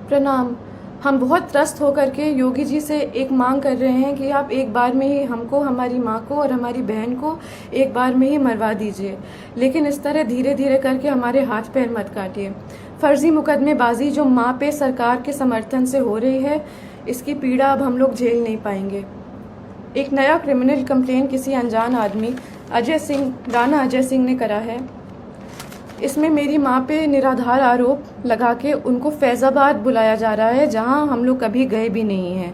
प्रणाम। हम बहुत त्रस्त होकर के योगी जी से एक मांग कर रहे हैं कि आप एक बार में ही हमको, हमारी माँ को और हमारी बहन को एक बार में ही मरवा दीजिए, लेकिन इस तरह धीरे धीरे करके हमारे हाथ पैर मत काटिए। फर्जी मुकदमेबाजी जो माँ पे सरकार के समर्थन से हो रही है, इसकी पीड़ा अब हम लोग झेल नहीं पाएंगे। एक नया क्रिमिनल कंप्लेन किसी अनजान आदमी राणा अजय सिंह ने करा है। इसमें मेरी माँ पे निराधार आरोप लगा के उनको फैज़ाबाद बुलाया जा रहा है, जहां हम लोग कभी गए भी नहीं हैं।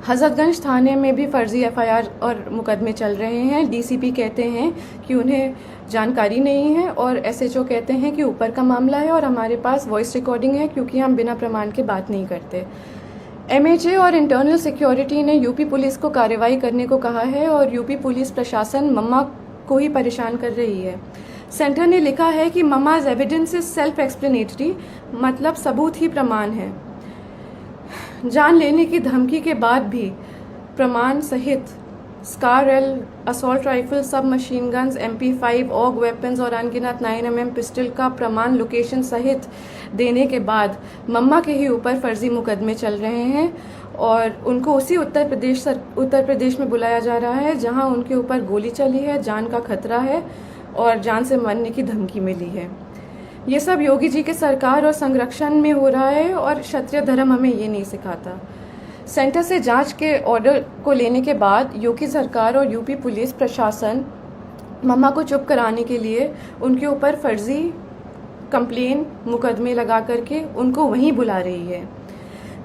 हजरतगंज थाने में भी फर्जी एफआईआर और मुकदमे चल रहे हैं। डीसीपी कहते हैं कि उन्हें जानकारी नहीं है और एसएचओ कहते हैं कि ऊपर का मामला है और हमारे पास वॉइस रिकॉर्डिंग है, क्योंकि हम बिना प्रमाण के बात नहीं करते। एमएचए और इंटरनल सिक्योरिटी ने यूपी पुलिस को कार्रवाई करने को कहा है और यूपी पुलिस प्रशासन मम्मा को ही परेशान कर रही है। सेंटर ने लिखा है कि mamma's evidence is self explanatory, मतलब सबूत ही प्रमाण है। जान लेने की धमकी के बाद भी प्रमाण सहित SCAR L, assault rifle, sub machine guns, MP5, AUG weapons और अनगिनत 9mm पिस्टल का प्रमाण लोकेशन सहित देने के बाद मम्मा के ही ऊपर फर्जी मुकदमे चल रहे हैं और उनको उसी उत्तर प्रदेश में बुलाया जा रहा है, जहां उनके ऊपर गोली चली है, जान का खतरा है और जान से मरने की धमकी मिली है। ये सब योगी जी के सरकार और संरक्षण में हो रहा है और क्षत्रिय धर्म हमें ये नहीं सिखाता। सेंटर से जांच के ऑर्डर को लेने के बाद योगी सरकार और यूपी पुलिस प्रशासन मम्मा को चुप कराने के लिए उनके ऊपर फर्जी कंप्लेन मुकदमे लगा करके उनको वहीं बुला रही है।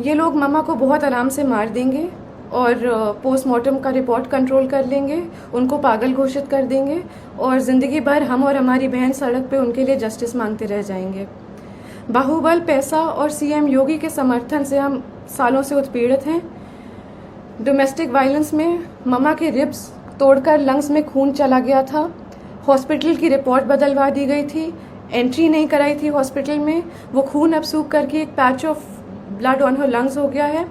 ये लोग मम्मा को बहुत आराम से मार देंगे और पोस्टमार्टम का रिपोर्ट कंट्रोल कर लेंगे, उनको पागल घोषित कर देंगे और ज़िंदगी भर हम और हमारी बहन सड़क पे उनके लिए जस्टिस मांगते रह जाएंगे। बाहुबल, पैसा और सीएम योगी के समर्थन से हम सालों से उत्पीड़ित हैं। डोमेस्टिक वायलेंस में मम्मा के रिब्स तोड़कर लंग्स में खून चला गया था। हॉस्पिटल की रिपोर्ट बदलवा दी गई थी, एंट्री नहीं कराई थी हॉस्पिटल में। वो खून अब सूख करके एक patch of blood on her lungs हो गया है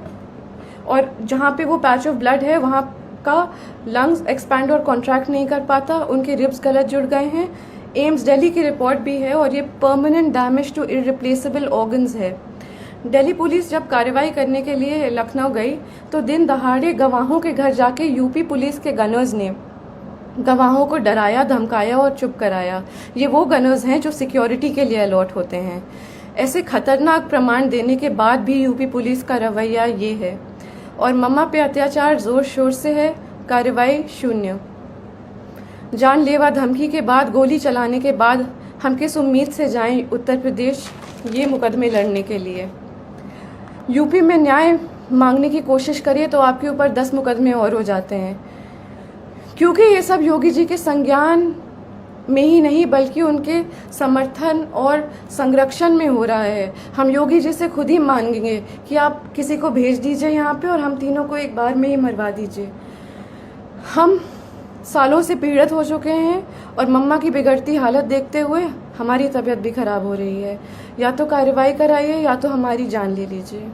और जहाँ पे वो पैच ऑफ ब्लड है वहाँ का लंग्स एक्सपैंड और कॉन्ट्रैक्ट नहीं कर पाता, उनके रिब्स गलत जुड़ गए हैं। एम्स दिल्ली की रिपोर्ट भी है और ये permanent damage to irreplaceable organs है। दिल्ली पुलिस जब कार्रवाई करने के लिए लखनऊ गई तो दिन दहाड़े गवाहों के घर जाके यूपी पुलिस के गनर्स ने गवाहों को डराया, धमकाया और चुप कराया। ये वो गनर्स हैं जो सिक्योरिटी के लिए अलॉट होते हैं। ऐसे खतरनाक प्रमाण देने के बाद भी यूपी पुलिस का रवैया ये है और मम्मा पे अत्याचार जोर शोर से है, कार्रवाई शून्य। जानलेवा धमकी के बाद, गोली चलाने के बाद हम किस उम्मीद से जाएं उत्तर प्रदेश ये मुकदमे लड़ने के लिए। यूपी में न्याय मांगने की कोशिश करिए तो आपके ऊपर 10 मुकदमे और हो जाते हैं, क्योंकि ये सब योगी जी के संज्ञान में ही नहीं बल्कि उनके समर्थन और संरक्षण में हो रहा है। हम योगी जी से खुद ही मांगेंगे कि आप किसी को भेज दीजिए यहाँ पे और हम तीनों को एक बार में ही मरवा दीजिए। हम सालों से पीड़ित हो चुके हैं और मम्मा की बिगड़ती हालत देखते हुए हमारी तबीयत भी खराब हो रही है। या तो कार्रवाई कराइए या तो हमारी जान ले लीजिए।